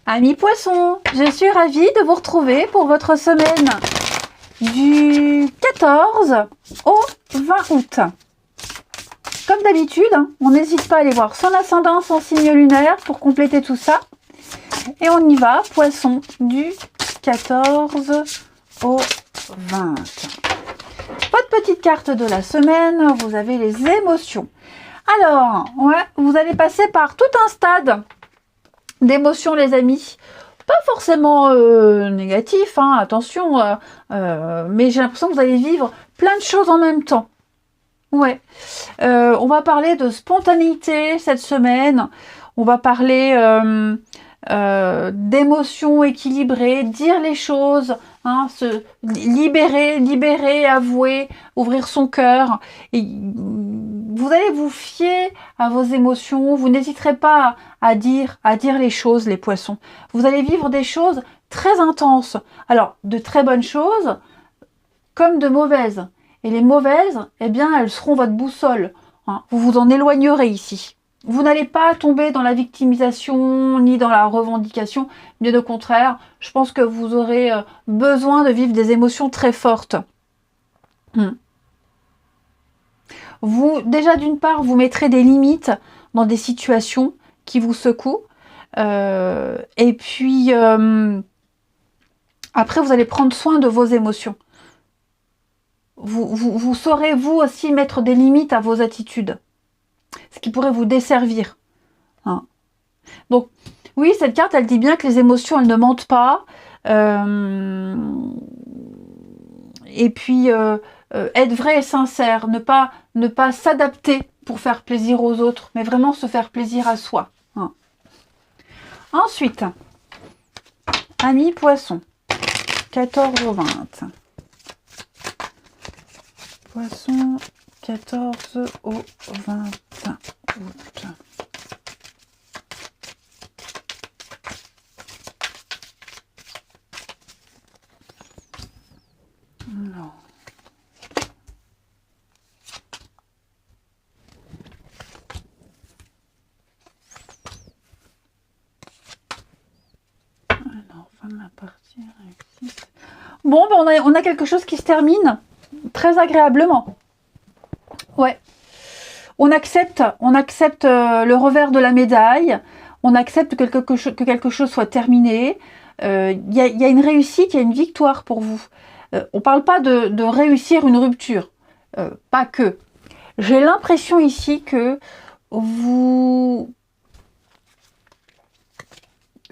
Amis poissons, je suis ravie de vous retrouver pour votre semaine du 14 au 20 août. Comme d'habitude, on n'hésite pas à aller voir son ascendant, son signe lunaire pour compléter tout ça. Et on y va, poisson, du 14 au 20. Votre petite carte de la semaine, vous avez les émotions. Alors, ouais, vous allez passer par tout un stade d'émotions, les amis. Pas forcément négatif, hein, attention, mais j'ai l'impression que vous allez vivre plein de choses en même temps. Ouais. On va parler de spontanéité cette semaine. On va parler d'émotions équilibrées, dire les choses, hein, se libérer, avouer, ouvrir son cœur. Et vous allez vous fier à vos émotions. Vous n'hésiterez pas à dire les choses, les poissons. Vous allez vivre des choses très intenses. Alors, de très bonnes choses comme de mauvaises. Et les mauvaises, eh bien, elles seront votre boussole. Hein. Vous vous en éloignerez ici. Vous n'allez pas tomber dans la victimisation ni dans la revendication. Bien au contraire, je pense que vous aurez besoin de vivre des émotions très fortes. Vous, déjà d'une part, vous mettrez des limites dans des situations qui vous secouent. Et puis, après, vous allez prendre soin de vos émotions. Vous saurez, vous aussi, mettre des limites à vos attitudes. Ce qui pourrait vous desservir. Hein. Donc, oui, cette carte, elle dit bien que les émotions, elles ne mentent pas. Et puis, être vrai et sincère. Ne pas s'adapter pour faire plaisir aux autres, mais vraiment se faire plaisir à soi. Hein. Ensuite, amis poissons, 14 au 20. Poisson, 14 au 20 août. Non. Alors, fin de la partie réussite. Bon, ben on a quelque chose qui se termine très agréablement. Ouais. On accepte le revers de la médaille. On accepte que quelque chose soit terminé. Il y a une réussite, il y a une victoire pour vous. On ne parle pas de réussir une rupture. Pas que. J'ai l'impression ici que vous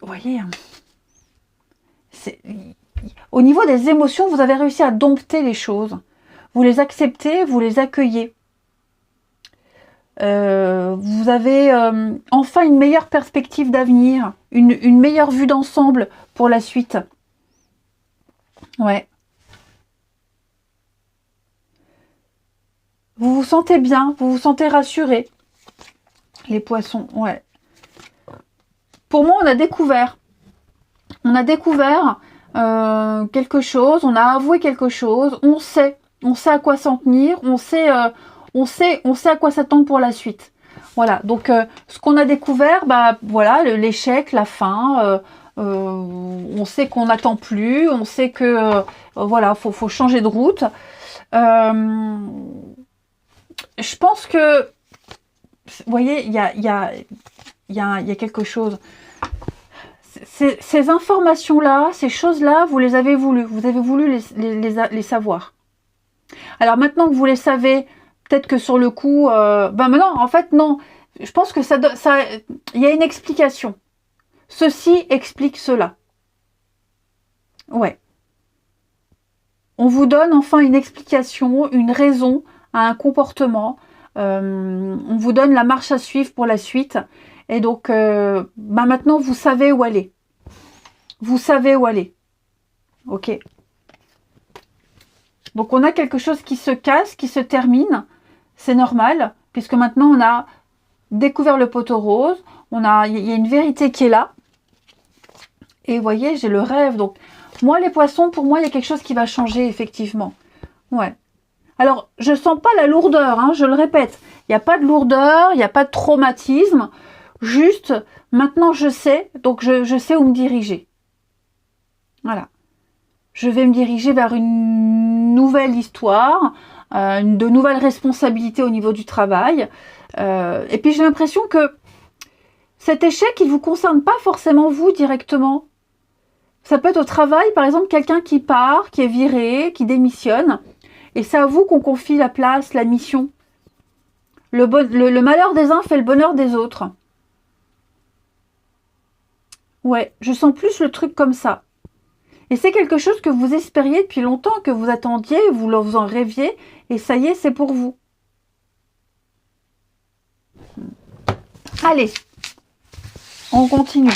voyez, au niveau des émotions, vous avez réussi à dompter les choses. Vous les acceptez, vous les accueillez. Vous avez enfin une meilleure perspective d'avenir, une meilleure vue d'ensemble pour la suite. Ouais. Vous vous sentez bien, vous vous sentez rassuré. Les poissons, ouais. Pour moi, on a découvert quelque chose, on a avoué quelque chose, on sait à quoi s'en tenir, on sait à quoi s'attendre pour la suite. Voilà, donc ce qu'on a découvert, bah voilà, l'échec, la fin, on sait qu'on n'attend plus, on sait que voilà, faut changer de route. Je pense que, vous voyez, il y a quelque chose. Ces informations-là, ces choses-là, vous les avez voulu. Vous avez voulu les savoir. Alors maintenant que vous les savez, peut-être que sur le coup, maintenant, en fait, non. Je pense que il y a une explication. Ceci explique cela. Ouais. On vous donne enfin une explication, une raison à un comportement. On vous donne la marche à suivre pour la suite. Et donc, maintenant, vous savez où aller. Vous savez où aller. Ok. Donc, on a quelque chose qui se casse, qui se termine. C'est normal, puisque maintenant, on a découvert le poteau rose. Il y a une vérité qui est là. Et vous voyez, j'ai le rêve. Donc, moi, les poissons, pour moi, il y a quelque chose qui va changer, effectivement. Ouais. Alors, je sens pas la lourdeur, hein, je le répète. Il n'y a pas de lourdeur, il n'y a pas de traumatisme. Juste, maintenant je sais, donc je sais où me diriger. Voilà. Je vais me diriger vers une nouvelle histoire, de nouvelles responsabilités au niveau du travail. Et puis j'ai l'impression que cet échec, il ne vous concerne pas forcément vous directement. Ça peut être au travail, par exemple, quelqu'un qui part, qui est viré, qui démissionne. Et c'est à vous qu'on confie la place, la mission. Le malheur des uns fait le bonheur des autres. Ouais, je sens plus le truc comme ça. Et c'est quelque chose que vous espériez depuis longtemps, que vous attendiez, vous en rêviez, et ça y est, c'est pour vous. Allez, on continue.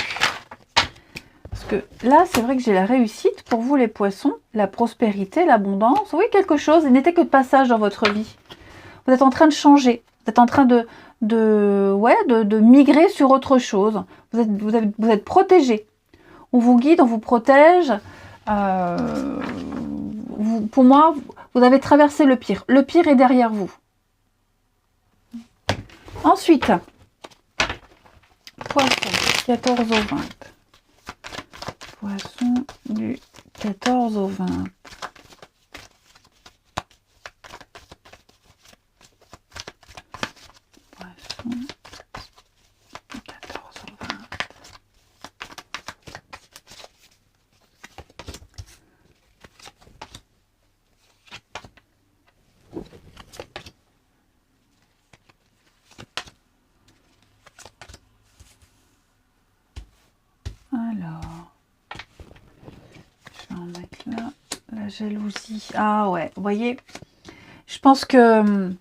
Parce que là, c'est vrai que j'ai la réussite pour vous les poissons, la prospérité, l'abondance. Oui, quelque chose, il n'était que de passage dans votre vie. Vous êtes en train de changer, vous êtes en train de migrer sur autre chose. Vous êtes protégé. On vous guide, on vous protège. Pour moi, vous avez traversé le pire. Le pire est derrière vous. Ensuite, poisson, 14 au 20. Poisson du 14 au 20. Poisson du 14 au 20. Alors, je vais en mettre là, la jalousie. Ah ouais, vous voyez, je pense que...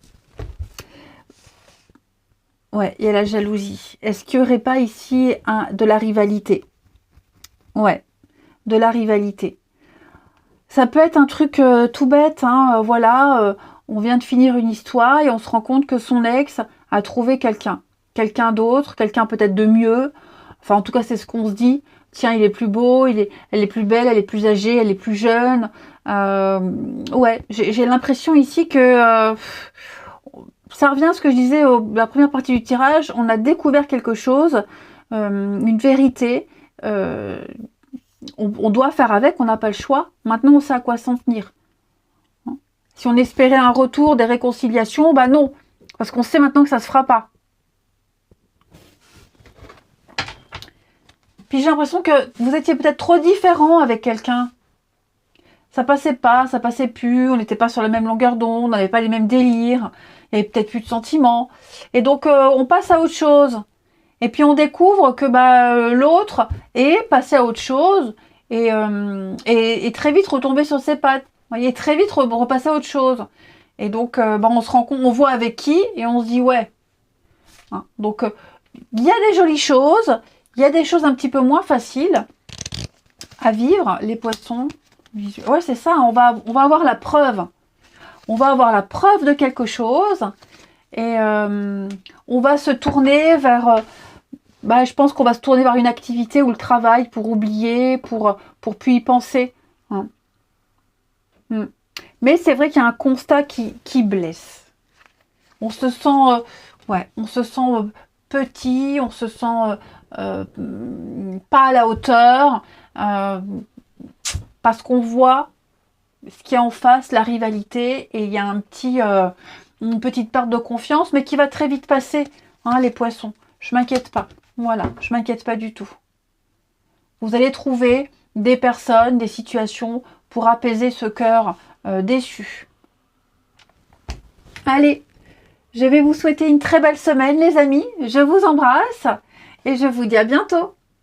Ouais, il y a la jalousie. Est-ce qu'il n'y aurait pas ici de la rivalité? Ouais, de la rivalité. Ça peut être un truc tout bête, hein, voilà, on vient de finir une histoire et on se rend compte que son ex a trouvé quelqu'un d'autre, quelqu'un peut-être de mieux. Enfin, en tout cas, c'est ce qu'on se dit. Tiens, il est plus beau, elle est plus belle, elle est plus âgée, elle est plus jeune. Ouais, j'ai l'impression ici que ça revient à ce que je disais la première partie du tirage. On a découvert quelque chose, une vérité. On doit faire avec, on n'a pas le choix. Maintenant, on sait à quoi s'en tenir. Si on espérait un retour, des réconciliations, bah non. Parce qu'on sait maintenant que ça ne se fera pas. Puis j'ai l'impression que vous étiez peut-être trop différent avec quelqu'un. Ça passait pas, ça passait plus, on n'était pas sur la même longueur d'onde, on n'avait pas les mêmes délires, il n'y avait peut-être plus de sentiments. Et donc on passe à autre chose. Et puis on découvre que l'autre est passé à autre chose et très vite retombé sur ses pattes. Vous voyez, très vite repasser à autre chose. Et donc on se rend compte, on voit avec qui et on se dit ouais. Hein, donc il y a des jolies choses, il y a des choses un petit peu moins faciles à vivre, les poissons. Ouais, c'est ça, on va avoir la preuve. On va avoir la preuve de quelque chose et on va se tourner vers... je pense qu'on va se tourner vers une activité ou le travail pour oublier, pour plus y penser. Hein. Mais c'est vrai qu'il y a un constat qui blesse. On se sent, on se sent petit, on se sent pas à la hauteur, parce qu'on voit ce qu'il y a en face, la rivalité, et il y a une petite perte de confiance, mais qui va très vite passer, hein, les poissons. Je m'inquiète pas. Voilà, je m'inquiète pas du tout. Vous allez trouver des personnes, des situations pour apaiser ce cœur déçu. Allez, je vais vous souhaiter une très belle semaine, les amis. Je vous embrasse et je vous dis à bientôt.